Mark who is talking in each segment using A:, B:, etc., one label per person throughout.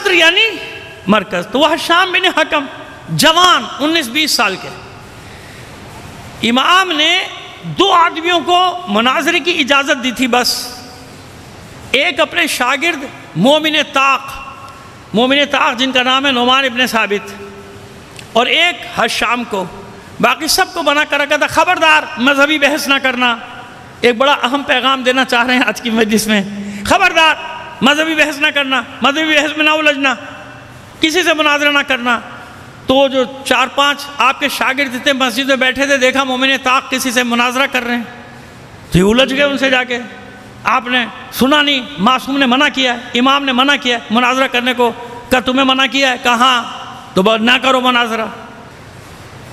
A: صدر یعنی مرکز. تو وہ حشام بن حکم جوان 19-20 سال کے. امام نے 2 آدمیوں کو مناظرے کی اجازت دی تھی بس. ایک اپنے شاگرد مومن طاق جن کا نام ہے نعمان ابن ثابت، اور ایک حشام کو. باقی سب کو منع کر رکھا تھا خبردار مذہبی بحث نہ کرنا. ایک بڑا اہم پیغام دینا چاہ رہے ہیں آج کی مجلس میں، خبردار مذہبی بحث نہ کرنا، مذہبی بحث میں نہ الجھنا، کسی سے مناظرہ نہ کرنا. تو جو 4-5 آپ کے شاگرد تھے مسجد میں بیٹھے تھے، دیکھا مومن طاق کسی سے مناظرہ کر رہے ہیں تو یہ الجھ گئے ان سے جا کے. آپ نے سنا نہیں، معصوم نے منع کیا ہے، امام نے منع کیا ہے مناظرہ کرنے کو. کہا تمہیں منع کیا ہے؟ کہا ہاں. تو نہ کرو مناظرہ،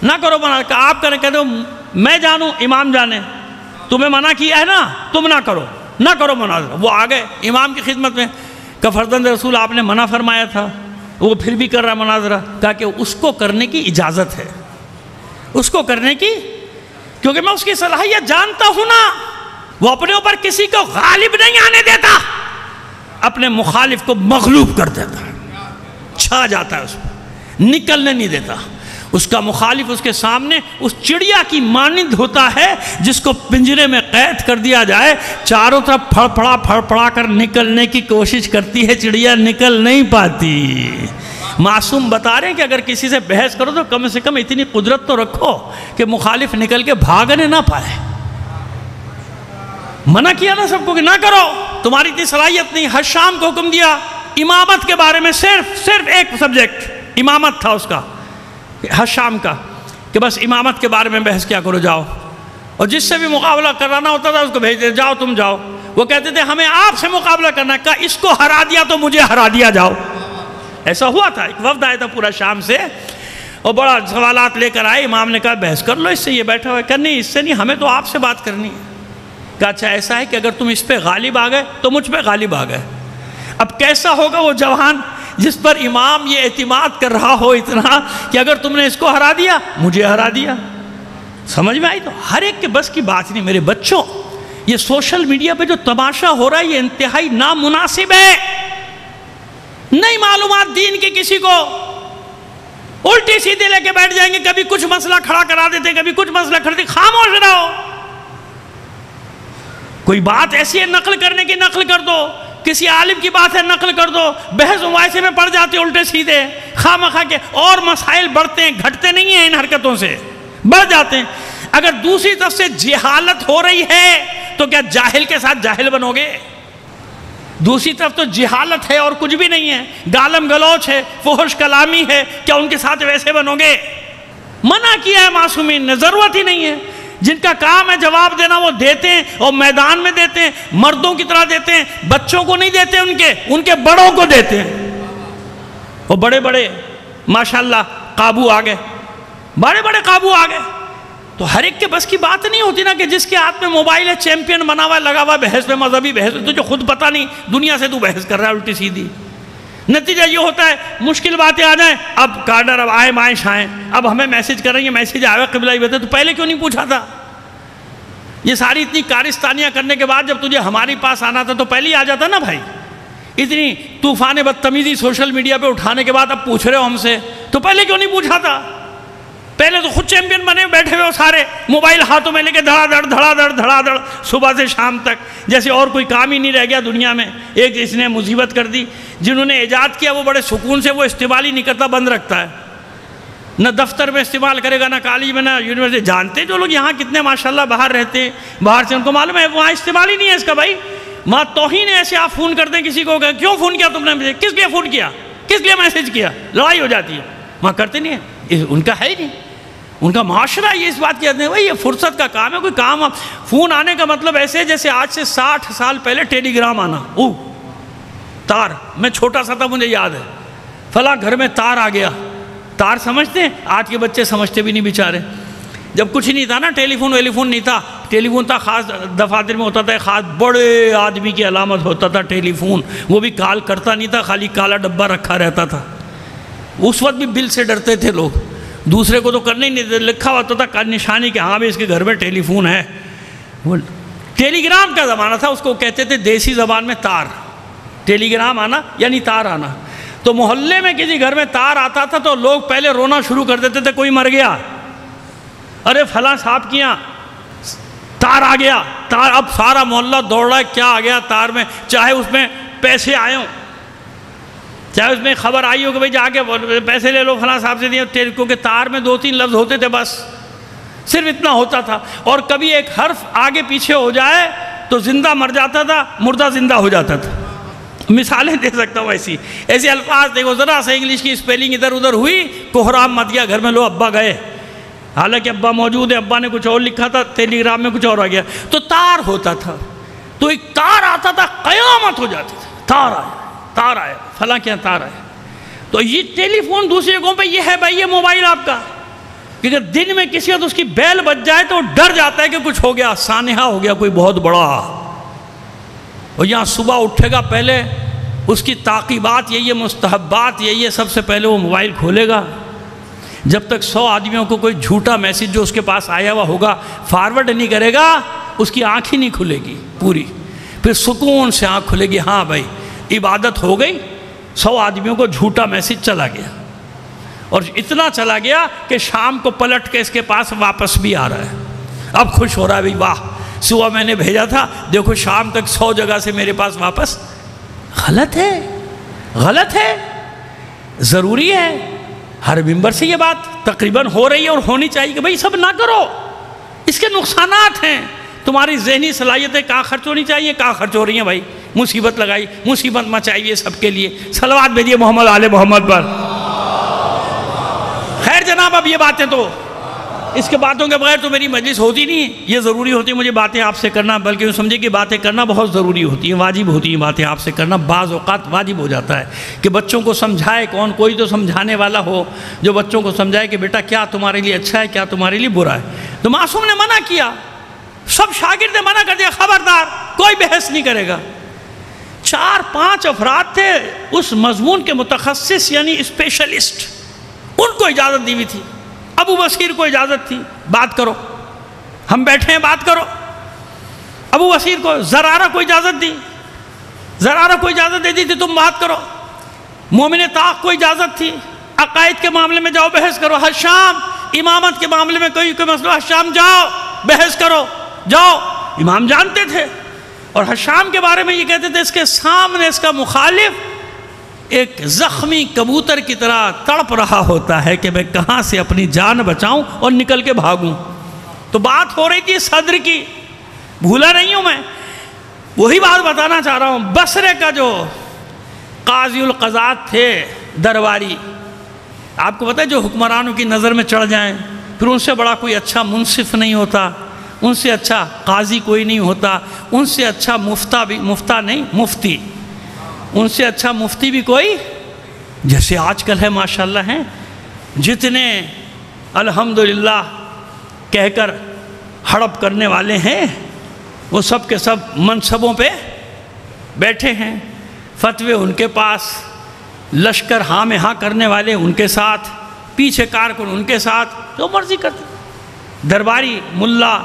A: نہ کرو مناظرہ. کہا آپ کریں؟ کہتے ہو میں جانوں امام جانے، تمہیں منع کیا ہے نا، تم نہ کرو مناظرہ. وہ آ گئے امام کی خدمت میں. کہا فرزند رسول آپ نے منع فرمایا تھا، وہ پھر بھی کر رہا مناظرہ. کہا کہ اس کو کرنے کی اجازت ہے، اس کو کرنے کی، کیونکہ میں اس کی صلاحیت جانتا ہوں نا. وہ اپنے اوپر کسی کو غالب نہیں آنے دیتا، اپنے مخالف کو مغلوب کر دیتا ہے، چھا جاتا ہے اس پر، نکلنے نہیں دیتا. اس کا مخالف اس کے سامنے اس چڑیا کی مانند ہوتا ہے جس کو پنجرے میں قید کر دیا جائے، چاروں طرف پھڑ پھڑا کر نکلنے کی کوشش کرتی ہے، چڑیا نکل نہیں پاتی. معصوم بتا رہے ہیں کہ اگر کسی سے بحث کرو تو کم سے کم اتنی قدرت تو رکھو کہ مخالف نکل کے بھاگنے نہ پائے. منع کیا نا سب کو کہ نہ کرو، تمہاری اتنی صلاحیت نہیں. حشام کو حکم دیا امامت کے بارے میں، صرف ایک سبجیکٹ امامت تھا اس کا، حشام کا، کہ بس امامت کے بارے میں بحث کیا کرو جاؤ. اور جس سے بھی مقابلہ کرانا ہوتا تھا اس کو بھیج دے، جاؤ تم جاؤ. وہ کہتے تھے ہمیں آپ سے مقابلہ کرنا ہے. کہا اس کو ہرا دیا تو مجھے ہرا دیا جاؤ. ایسا ہوا تھا. ایک وفد آیا تھا پورا شام سے اور بڑا سوالات لے کر آئے. امام نے کہا بحث کر لو اس سے، یہ بیٹھا ہوا ہے. کہا نہیں اس سے نہیں، ہمیں تو آپ سے بات کرنی ہے. کہا اچھا ایسا ہے کہ اگر تم اس پہ غالب آ گئے تو مجھ پہ غالب آ گئے. اب کیسا ہوگا وہ جوان جس پر امام یہ اعتماد کر رہا ہو اتنا کہ اگر تم نے اس کو ہرا دیا مجھے ہرا دیا. سمجھ میں آئی؟ تو ہر ایک کے بس کی بات نہیں. میرے بچوں، یہ سوشل میڈیا پہ جو تماشا ہو رہا ہے یہ انتہائی نامناسب ہے. نہیں معلومات دین کی کسی کو، الٹی سیدھے لے کے بیٹھ جائیں گے. کبھی کچھ مسئلہ کھڑا کرا دیتے، کبھی کچھ مسئلہ کھڑا دیتے. خاموش رہو. کوئی بات ایسی ہے نقل کرنے کی نقل کر دو، کسی عالم کی بات ہے نقل کر دو. بحث مباحثے میں پڑ جاتے الٹے سیدھے خواہ مخواہ کے، اور مسائل بڑھتے ہیں، گھٹتے نہیں ہیں ان حرکتوں سے، بڑھ جاتے ہیں. اگر دوسری طرف سے جہالت ہو رہی ہے تو کیا جاہل کے ساتھ جاہل بنو گے؟ دوسری طرف تو جہالت ہے اور کچھ بھی نہیں ہے، گالم گلوچ ہے، فحش کلامی ہے، کیا ان کے ساتھ ویسے بنو گے؟ منع کیا ہے معصومین نے، ضرورت ہی نہیں ہے. جن کا کام ہے جواب دینا وہ دیتے ہیں، اور میدان میں دیتے ہیں، مردوں کی طرح دیتے ہیں. بچوں کو نہیں دیتے، ان کے بڑوں کو دیتے ہیں. وہ بڑے بڑے ماشاءاللہ قابو آ گئے، بڑے بڑے قابو آ گئے. تو ہر ایک کے بس کی بات نہیں ہوتی نا کہ جس کے ہاتھ میں موبائل ہے، چیمپئن بنا ہوا ہے، لگا ہوا بحث میں، مذہبی بحث میں، تجھے خود پتہ نہیں دنیا سے تو بحث کر رہا ہے الٹی سیدھی. نتیجہ یہ ہوتا ہے مشکل باتیں آ جائیں، اب کارڈر اب آئے مائش آئیں، اب ہمیں میسج کریں گے، میسج آئے قبلہ ہی بتا تو پہلے کیوں نہیں پوچھا تھا؟ یہ ساری اتنی کارستانیاں کرنے کے بعد جب تجھے ہمارے پاس آنا تھا تو پہلے ہی آ جاتا نا بھائی. اتنی طوفان بدتمیزی سوشل میڈیا پہ اٹھانے کے بعد اب پوچھ رہے ہو ہم سے، تو پہلے کیوں نہیں پوچھا تھا؟ پہلے تو خود چیمپئن بنے بیٹھے ہوئے سارے، موبائل ہاتھوں میں لے کے دھڑا دھڑ صبح سے شام تک، جیسے اور کوئی کام ہی نہیں رہ گیا دنیا میں. ایک اس نے مصیبت کر دی، جنہوں نے ایجاد کیا وہ بڑے سکون سے وہ استعمال ہی نہیں کرتا، بند رکھتا ہے. نہ دفتر میں استعمال کرے گا، نہ کالج میں، نہ یونیورسٹی. جانتے جو لوگ یہاں کتنے ماشاءاللہ باہر رہتے ہیں، باہر سے ان کو معلوم ہے وہاں استعمال ہی نہیں ہے اس کا. بھائی ماں توہین ہے ایسے آپ فون کرتے ہیں کسی کو، کیوں فون کیا تم نے مجھے، کس لیے فون کیا، کس لیے میسج کیا، لڑائی ہو جاتی ہے. وہاں کرتے نہیں ہیں، ان کا ہے ہی نہیں، ان کا معاشرہ یہ اس بات کی عادت ہے. بھائی یہ فرصت کا کام ہے، کوئی کام. فون آنے کا مطلب ایسے جیسے آج سے 60 سال پہلے ٹیلی گرام آنا. تار، میں چھوٹا سا تھا مجھے یاد ہے، فلاں گھر میں تار آ گیا. تار سمجھتے ہیں؟ آج کے بچے سمجھتے بھی نہیں بیچارے. جب کچھ نہیں تھا نا، ٹیلی فون نہیں تھا، ٹیلی فون تھا خاص دفاتر میں ہوتا تھا، خاص بڑے آدمی کی علامت ہوتا تھا ٹیلی فون. وہ بھی کال کرتا نہیں تھا، خالی کالا ڈبہ رکھا رہتا تھا. اس وقت بھی بل سے ڈرتے تھے لوگ، دوسرے کو تو کرنے ہی نہیں، لکھا ہوتا تھا نشانی کہ ہاں بھی اس کے گھر میں ٹیلی فون ہے. وہ ٹیلی گرام کا زمانہ تھا، اس کو کہتے تھے دیسی زبان میں تار. ٹیلی گرام آنا یعنی تار آنا. تو محلے میں کسی گھر میں تار آتا تھا تو لوگ پہلے رونا شروع کر دیتے تھے، کوئی مر گیا، ارے فلاں صاحب کی یہاں تار آ گیا، تار، اب سارا محلہ دوڑ رہا ہے، کیا آ گیا تار میں، چاہے اس میں پیسے آئے ہوں، چاہے اس میں خبر آئی ہو کہ بھئی جا کے پیسے لے لو فلاں صاحب سے دیا، کیونکہ تار میں 2-3 لفظ ہوتے تھے، بس صرف اتنا ہوتا تھا، اور کبھی ایک حرف آگے پیچھے ہو جائے تو زندہ مر جاتا تھا، مردہ زندہ ہو جاتا تھا۔ مثالیں دے سکتا ہوں ایسے الفاظ دیکھو، ذرا سے انگلش کی اسپیلنگ ادھر ادھر ہوئی، کوہرام مت گیا گھر میں، لو ابا گئے، حالانکہ ابا موجود ہے، ابا نے کچھ اور لکھا تھا، ٹیلی گرام میں کچھ اور آ گیا، تو تار ہوتا تھا، تو ایک تار آتا تھا، قیامت ہو جاتی تھی، تار آیا فلاں کیا تار آیا۔ تو یہ ٹیلی فون دوسری جگہوں پہ یہ ہے بھائی، یہ موبائل آپ کا، کیونکہ دن میں کسی وقت اس کی بیل بج جائے تو ڈر جاتا ہے کہ کچھ ہو گیا، سانحہ ہو گیا کوئی بہت بڑا، اور یہاں صبح اٹھے گا پہلے اس کی تعقیبات یہی ہے، مستحبات یہی ہے، سب سے پہلے وہ موبائل کھولے گا، جب تک 100 آدمیوں کو کوئی جھوٹا میسج جو اس کے پاس آیا ہوا ہوگا فارورڈ نہیں کرے گا، اس کی آنکھ ہی نہیں کھلے گی پوری، پھر سکون سے آنکھ کھلے گی، ہاں بھائی عبادت ہو گئی، 100 آدمیوں کو جھوٹا میسج چلا گیا، اور اتنا چلا گیا کہ شام کو پلٹ کے اس کے پاس واپس بھی آ رہا ہے، اب خوش ہو رہا ہے، بھئی واہ صبح میں نے بھیجا تھا، دیکھو شام تک 100 جگہ سے میرے پاس واپس، غلط ہے، ضروری ہے، ہر ممبر سے یہ بات تقریباً ہو رہی ہے اور ہونی چاہیے کہ بھئی سب نہ کرو، اس کے نقصانات ہیں، تمہاری ذہنی صلاحیتیں کہاں خرچ ہونی چاہیے، کہاں خرچ ہو رہی ہیں بھائی، مصیبت لگائی، مصیبت مچائیے سب کے لیے، صلوات بھیجیے محمد آل محمد پر۔ خیر جناب، اب یہ باتیں تو اس کے باتوں کے بغیر تو میری مجلس ہوتی نہیں، یہ ضروری ہوتی ہے مجھے باتیں آپ سے کرنا، بلکہ یہ سمجھے کہ باتیں کرنا بہت ضروری ہوتی ہیں، واجب ہوتی ہیں باتیں آپ سے کرنا، بعض اوقات واجب ہو جاتا ہے کہ بچوں کو سمجھائے کون، کوئی تو سمجھانے والا ہو جو بچوں کو سمجھائے کہ بیٹا کیا تمہارے لیے اچھا ہے، کیا تمہارے لیے برا ہے۔ تو معصوم نے منع کیا، سب شاگرد نے منع کر دیا، خبردار کوئی بحث نہیں کرے گا۔ 4-5 افراد تھے اس مضمون کے متخصص یعنی اسپیشلسٹ، ان کو اجازت دی ہوئی تھی، ابو بصیر کو اجازت تھی، بات کرو، ہم بیٹھے ہیں بات کرو۔ ابو بصیر کو زرارہ کو اجازت دی، زرارہ کو اجازت دے دی تھی تم بات کرو۔ مومن طاق کو اجازت تھی، عقائد کے معاملے میں جاؤ بحث کرو۔ حشام امامت کے معاملے میں کوئی مسئلہ، حشام جاؤ بحث کرو، جاؤ۔ امام جانتے تھے، اور حشام کے بارے میں یہ کہتے تھے اس کے سامنے اس کا مخالف ایک زخمی کبوتر کی طرح تڑپ رہا ہوتا ہے کہ میں کہاں سے اپنی جان بچاؤں اور نکل کے بھاگوں۔ تو بات ہو رہی تھی صدر کی، بھولا نہیں ہوں میں، وہی بات بتانا چاہ رہا ہوں۔ بصرے کا جو قاضی القضات تھے درباری، آپ کو پتہ ہے جو حکمرانوں کی نظر میں چڑھ جائیں، پھر ان سے بڑا کوئی اچھا منصف نہیں ہوتا، ان سے اچھا قاضی کوئی نہیں ہوتا، ان سے اچھا مفتی، ان سے اچھا مفتی بھی کوئی، جیسے آج کل ہے ماشاءاللہ ہیں، جتنے الحمدللہ کہہ کر ہڑپ کرنے والے ہیں وہ سب کے سب منصبوں پہ بیٹھے ہیں، فتوے ان کے پاس، لشکر ہاں میں ہاں کرنے والے ان کے ساتھ، پیچھے کارکن ان کے ساتھ، جو مرضی کرتے۔ درباری ملا،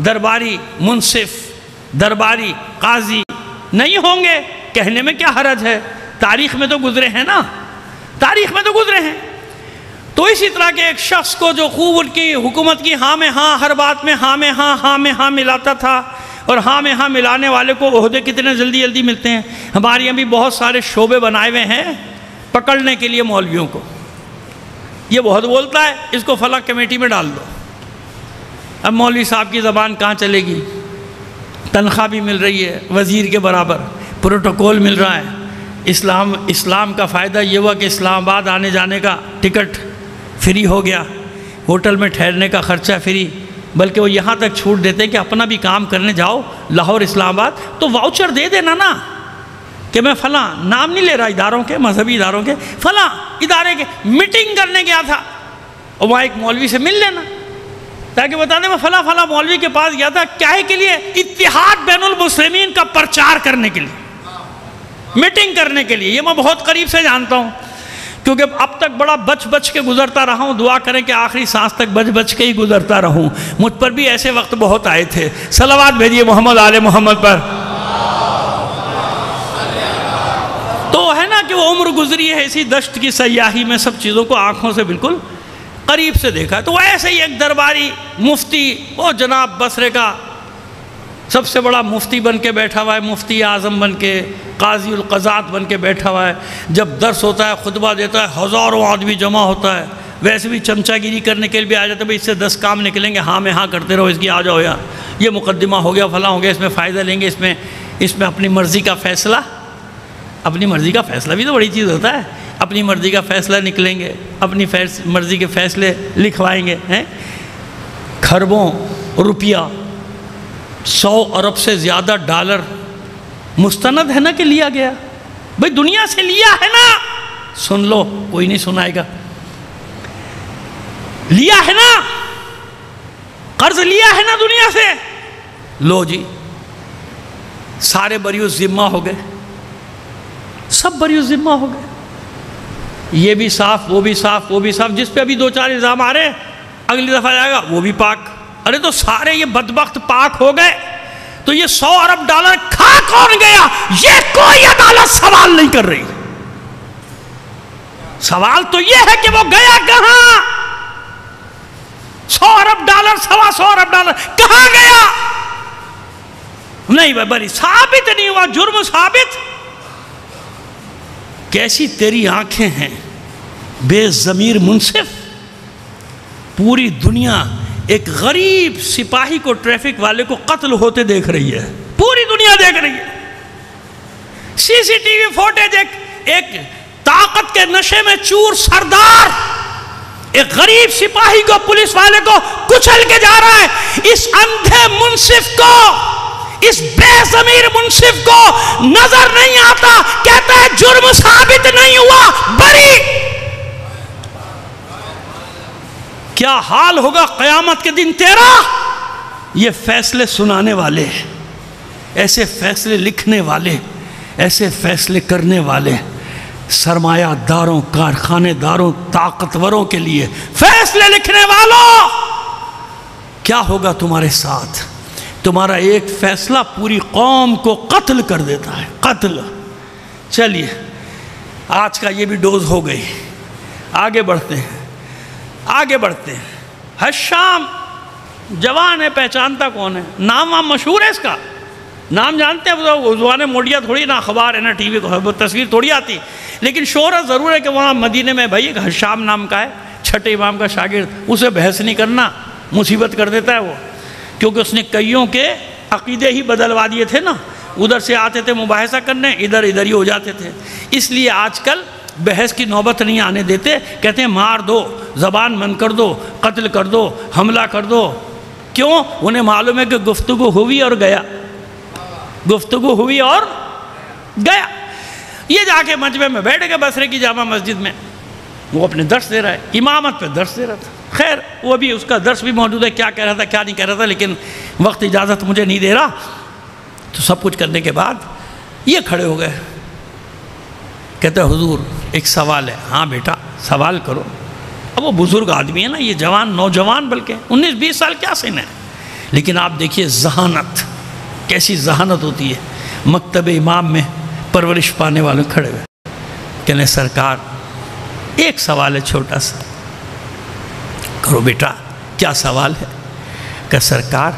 A: درباری منصف، درباری قاضی نہیں ہوں گے، کہنے میں کیا حرج ہے، تاریخ میں تو گزرے ہیں نا، تاریخ میں تو گزرے ہیں۔ تو اسی طرح کے ایک شخص کو جو خوب ان کی حکومت کی ہاں میں ہاں، ہر بات میں ہاں میں ہاں، ہاں میں ہاں ملاتا تھا، اور ہاں میں ہاں ملانے والے کو عہدے کتنے جلدی جلدی ملتے ہیں۔ ہمارے یہاں بھی بہت سارے شعبے بنائے ہوئے ہیں پکڑنے کے لیے مولویوں کو، یہ بہت بولتا ہے، اس کو فلاں کمیٹی میں ڈال دو۔ اب مولوی صاحب کی زبان کہاں چلے گی، تنخواہ بھی مل رہی ہے وزیر کے برابر، پروٹوکول مل رہا ہے، اسلام کا فائدہ یہ ہوا کہ اسلام آباد آنے جانے کا ٹکٹ فری ہو گیا، ہوٹل میں ٹھہرنے کا خرچہ فری، بلکہ وہ یہاں تک چھوٹ دیتے کہ اپنا بھی کام کرنے جاؤ لاہور اسلام آباد تو واؤچر دے دینا نا، کہ میں فلاں نام نہیں لے رہا اداروں کے، مذہبی اداروں کے، فلاں ادارے کے میٹنگ کرنے گیا تھا، اور وہاں ایک مولوی سے مل لینا، تاکہ بتا دیں میں فلاں مولوی کے پاس گیا تھا، کیا کے لیے، اتحاد بین المسلمین کا پرچار کرنے کے لیے، میٹنگ کرنے کے لیے۔ یہ میں بہت قریب سے جانتا ہوں، کیونکہ اب تک بڑا بچ کے گزرتا رہا ہوں، دعا کریں کہ آخری سانس تک بچ کے ہی گزرتا رہوں، مجھ پر بھی ایسے وقت بہت آئے تھے۔ صلوات بھیجیے محمد آل محمد پر۔ تو ہے نا کہ وہ عمر گزری ہے اسی دشت کی سیاحی میں، سب چیزوں کو آنکھوں سے بالکل قریب سے دیکھا ہے۔ تو وہ ایسے ہی ایک درباری مفتی، وہ جناب بصرے کا سب سے بڑا مفتی بن کے بیٹھا ہوا ہے، مفتی اعظم بن کے، قاضی القضات بن کے بیٹھا ہوا ہے، جب درس ہوتا ہے، خطبہ دیتا ہے، ہزاروں آدمی جمع ہوتا ہے، ویسے بھی چمچہ گیری کرنے کے لیے بھی آ جاتا ہے، بھئی اس سے 10 کام نکلیں گے، ہاں میں ہاں کرتے رہو، اس کی آ جاؤ یار، یہ مقدمہ ہو گیا، فلاں ہو گیا، اس میں فائدہ لیں گے، اس میں اپنی مرضی کا فیصلہ، اپنی مرضی کا فیصلہ بھی تو بڑی چیز ہوتا ہے، اپنی مرضی کا فیصلہ نکلیں گے، اپنی مرضی کے فیصلے لکھوائیں گے، ہیں کھربوں روپیہ، 100 ارب سے زیادہ ڈالر مستند ہے نا کہ لیا گیا، بھئی دنیا سے لیا ہے نا، سن لو کوئی نہیں سنائے گا، لیا ہے نا، قرض لیا ہے نا دنیا سے، لو جی سارے بریو ذمہ ہو گئے، سب بریو ذمہ ہو گئے، یہ بھی صاف، وہ بھی صاف، وہ بھی صاف، جس پہ ابھی 2-4 الزام آ رہے ہیں اگلی دفعہ جائے گا وہ بھی پاک، ارے تو سارے یہ بدبخت پاک ہو گئے، تو یہ 100 ارب ڈالر کھا کون گیا، یہ کوئی عدالت سوال نہیں کر رہی، سوال تو یہ ہے کہ وہ گیا کہاں، 100 ارب ڈالر، 125 ارب ڈالر کہاں گیا، نہیں بھائی ثابت نہیں ہوا، جرم ثابت، کیسی تیری آنکھیں ہیں بے ضمیر منصف، پوری دنیا ایک غریب سپاہی کو، ٹریفک والے کو قتل ہوتے دیکھ رہی ہے، پوری دنیا دیکھ رہی ہے، سی سی ٹی وی فوٹیج، ایک طاقت کے نشے میں چور سردار ایک غریب سپاہی کو، پولیس والے کو کچل کے جا رہا ہے، اس اندھے منصف کو، اس بے ضمیر منصف کو نظر نہیں آتا، کہتا ہے جرم ثابت نہیں ہوا، بری، کیا حال ہوگا قیامت کے دن تیرا، یہ فیصلے سنانے والے، ایسے فیصلے لکھنے والے، ایسے فیصلے کرنے والے، سرمایہ داروں، کارخانے داروں، طاقتوروں کے لیے فیصلے لکھنے والوں، کیا ہوگا تمہارے ساتھ، تمہارا ایک فیصلہ پوری قوم کو قتل کر دیتا ہے، قتل۔ چلیے آج کا یہ بھی ڈوز ہو گئی، آگے بڑھتے ہیں، آگے بڑھتے ہیں۔ حشام جوان ہے، پہچانتا کون ہے، نام وام مشہور ہے اس کا، نام جانتے ہیں، وہ زبان موڈیا تھوڑی نہ اخبار ہے نہ ٹی وی کو تصویر تھوڑی آتی، لیکن شہرت ضرور ہے کہ وہاں مدینے میں بھائی ایک حشام نام کا ہے، چھٹے امام کا شاگرد، اسے بحث نہیں کرنا، مصیبت کر دیتا ہے وہ، کیونکہ اس نے کئیوں کے عقیدے ہی بدلوا دیے تھے نا، ادھر سے آتے تھے مباحثہ کرنے، ادھر ہی ہو جاتے تھے، اس لیے آج کل بحث کی نوبت نہیں آنے دیتے، کہتے ہیں مار دو، زبان بند کر دو، قتل کر دو، حملہ کر دو، کیوں؟ انہیں معلوم ہے کہ گفتگو ہوئی اور گیا، گفتگو ہوئی اور گیا۔ یہ جا کے مجمع میں بیٹھ گئے بصرے کی جامع مسجد میں، وہ اپنے درس دے رہا ہے، امامت پہ درس دے رہا تھا، خیر وہ بھی اس کا درس بھی موجود ہے، کیا کہہ رہا تھا کیا نہیں کہہ رہا تھا، لیکن وقت اجازت مجھے نہیں دے رہا، تو سب کچھ کرنے کے بعد یہ کھڑے ہو گئے، کہتے ہیں حضور ایک سوال ہے۔ ہاں بیٹا سوال کرو۔ اب وہ بزرگ آدمی ہے نا، یہ جوان نوجوان بلکہ 19-20 سال کیا سن ہے، لیکن آپ دیکھیے ذہانت، کیسی ذہانت ہوتی ہے، مکتب امام میں پرورش پانے والے کھڑے ہوئے، کہنے سرکار ایک سوال ہے چھوٹا سا۔ کرو بیٹا کیا سوال ہے؟ کہ سرکار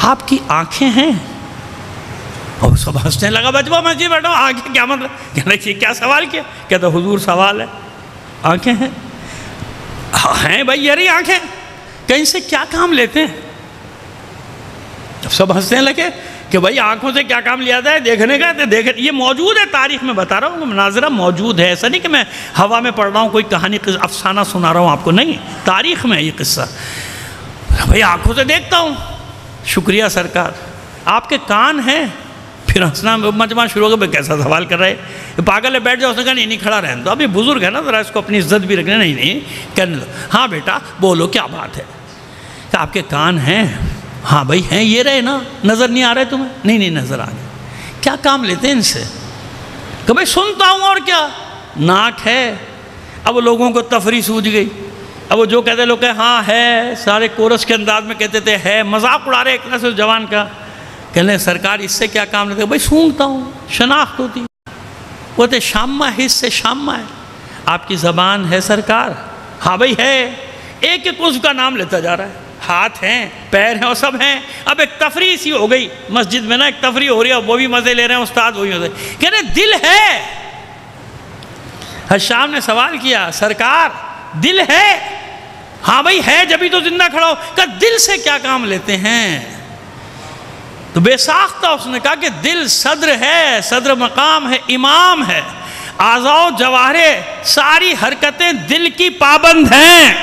A: آپ کی آنکھیں ہیں؟ اور سب ہنسنے لگا، بچہ مسجد بیٹھو، آنکھیں کیا مطلب؟ کہنے کیا سوال کیا؟ کہتا حضور سوال ہے، آنکھیں ہیں؟ ہیں بھائی یاری آنکھیں، کہیں سے کیا کام لیتے ہیں؟ جب سب ہنسنے لگے کہ بھائی آنکھوں سے کیا کام لیا ہے، دیکھنے کا، یہ موجود ہے تاریخ میں، بتا رہا ہوں مناظرہ موجود ہے، ایسا نہیں کہ میں ہوا میں پڑھ رہا ہوں، کوئی کہانی افسانہ سنا رہا ہوں آپ کو، نہیں، تاریخ میں یہ قصہ، بھائی آنکھوں سے دیکھتا ہوں۔ شکریہ سرکار، آپ کے کان ہیں؟ پھر ہنسنا مجمع شروع ہو گیا، بھائی کیسا سوال کر رہے ہیں، پاگل ہے، بیٹھ جاؤ، اس نے کہا نہیں کھڑا رہنے دو، اب یہ بزرگ ہے نا، ذرا اس کو اپنی عزت بھی رکھنے، نہیں کہنے دو۔ ہاں بیٹا بولو کیا بات ہے؟ کہ آپ کے کان ہیں؟ ہاں بھائی ہیں، یہ رہے نا، نظر نہیں آ رہے تمہیں؟ نہیں نظر آ رہے۔ کیا کام لیتے ہیں ان سے؟ کہ بھائی سنتا ہوں اور کیا، ناک ہے۔ اب وہ لوگوں کو تفریح سوجھ گئی، اب وہ جو کہتے لوگ کہ ہاں ہے، سارے کورس کے انداز میں کہتے تھے ہے، مذاق اڑا رہے ایک طرح سے جوان کا۔ کہنے سرکار اس سے کیا کام لیتے؟ بھائی سونگتا ہوں، شناخت ہوتی۔ وہ تو شامہ حص سے شامہ ہے. آپ کی زبان ہے سرکار؟ ہاں بھائی ہے. ایک ایک عضو کا نام لیتا جا رہا ہے. ہاتھ ہیں، پیر ہیں، اور سب ہیں. اب ایک تفریح سی ہو گئی مسجد میں نا، ایک تفریح ہو رہی ہے، وہ بھی مزے لے رہے ہیں استاد، وہی مزے کہہ رہے دل ہے. حشام نے سوال کیا سرکار دل ہے؟ ہاں بھائی ہے، جبھی تو زندہ کھڑا ہو. کہا دل سے کیا کام لیتے ہیں؟ تو بے ساختہ اس نے کہا کہ دل صدر ہے، صدر مقام ہے، امام ہے. اعضاء و جوارح ساری حرکتیں دل کی پابند ہیں،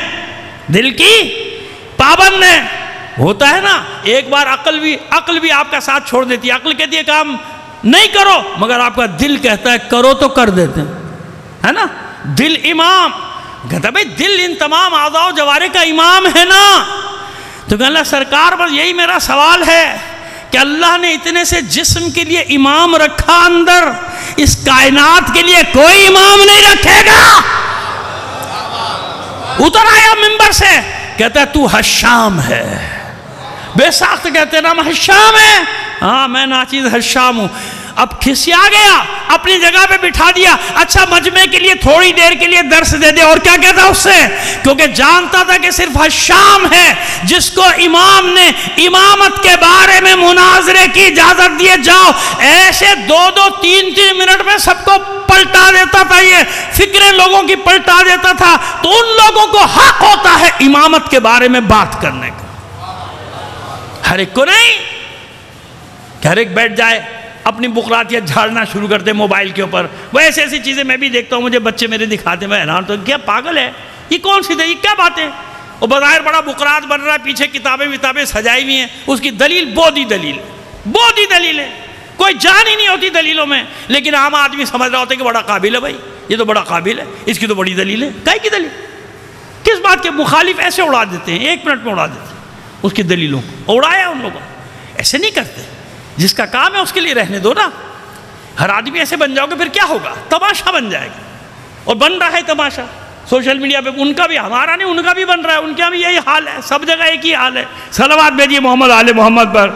A: دل کی پابند ہیں. ہوتا ہے نا ایک بار عقل بھی آپ کا ساتھ چھوڑ دیتی ہے. عقل کہتی ہے کام نہیں کرو، مگر آپ کا دل کہتا ہے کرو تو کر دیتے ہیں، ہے نا. دل امام. کہتا ہے بھئی دل ان تمام اعضاء و جوارح کا امام ہے نا. تو کہا اللہ سرکار بس یہی میرا سوال ہے کہ اللہ نے اتنے سے جسم کے لیے امام رکھا، اندر اس کائنات کے لیے کوئی امام نہیں رکھے گا. اتر آیا منبر سے، کہتا ہے تو حشام ہے. بے ساخت کہتے ہیں نام حشام ہے. ہاں میں ناچیز حشام ہوں. اب کھسیا گیا، اپنی جگہ پہ بٹھا دیا. اچھا مجمع کے لیے تھوڑی دیر کے لیے درس دے دے. اور کیا کہتا اس سے؟ کیونکہ جانتا تھا کہ صرف حشام ہے جس کو امام نے امامت کے بارے میں مناظرے کی اجازت دیے. جاؤ. ایسے 2-3 منٹ میں سب کو پلٹا دیتا تھا، یہ فکریں لوگوں کی پلٹا دیتا تھا. تو ان لوگوں کو حق ہوتا ہے امامت کے بارے میں بات کرنے کا، ہر ایک کو نہیں کہ ہر ایک بیٹھ جائے اپنی بقراتیت جھاڑنا شروع کرتے موبائل کے اوپر. وہ ایسی چیزیں میں بھی دیکھتا ہوں، مجھے بچے میرے دکھاتے، میں حیران تو کیا پاگل ہے یہ، کون سی یہ کیا بات ہے؟ وہ بظاہر بڑا بقرات بن رہا ہے، پیچھے کتابیں سجائی ہوئی ہیں، اس کی دلیل بودی دلیل ہے، کوئی جان ہی نہیں ہوتی دلیلوں میں. لیکن عام آدمی سمجھ رہا ہوتا ہے کہ بڑا قابل ہے، بھائی یہ تو بڑا قابل ہے، اس کی تو بڑی دلیل ہے. کائے کی دلیل؟ کس بات کے؟ مخالف ایسے اڑا دیتے ہیں، 1 منٹ میں اڑا دیتے ہیں اس کی دلیلوں کو. اڑایا ان لوگوں. ایسے نہیں کرتے. جس کا کام ہے اس کے لیے رہنے دو نا. ہر آدمی ایسے بن جاؤ گے پھر کیا ہوگا؟ تماشا بن جائے گا. اور بن رہا ہے تماشا سوشل میڈیا پہ. ان کا بھی، ہمارا نہیں، ان کا بھی بن رہا ہے. ان کا بھی یہی حال ہے، سب جگہ ایک ہی حال ہے. صلوات بھیجیے محمد آل محمد پر.